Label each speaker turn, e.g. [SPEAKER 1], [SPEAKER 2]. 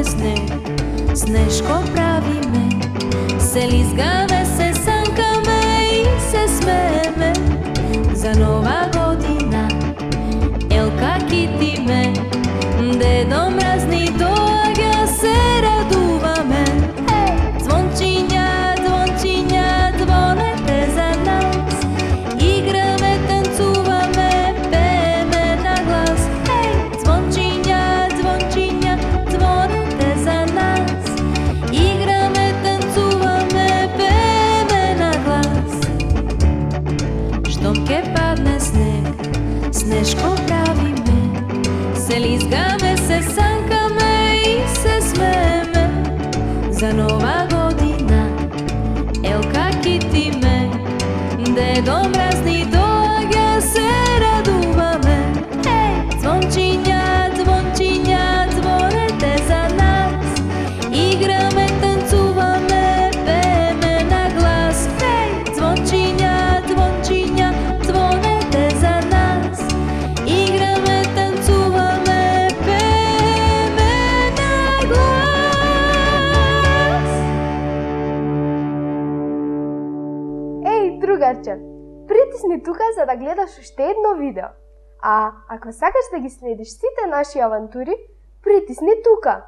[SPEAKER 1] падне снег, снежко правиме, се лизгаме, се санкаме и се смееме за нова година. Елка китиме, дедо мразни доаѓа, се радуваме. Звончиња, звончиња, звонете за нас, играме, танцуваме, пееме на глас. Звончиња, звончиња, звонете за нас, играме, танцуваме, пееме на глас. Штом ке падне снег, снежко правиме, се лизгаме, се санкаме и се смееме за нова година. Елка китиме, дедо мразни доаѓа, се радуваме. Звончиња, звончиња, звонете за нас, играме, танцуваме, пееме на глас. Звончиња, звончиња, звонете за нас, играме, танцуваме, пееме на глас.
[SPEAKER 2] Еј, другарче, притисни тука за да гледаш уште едно видео. А ако сакаш да ги следиш сите наши авантури, притисни тука.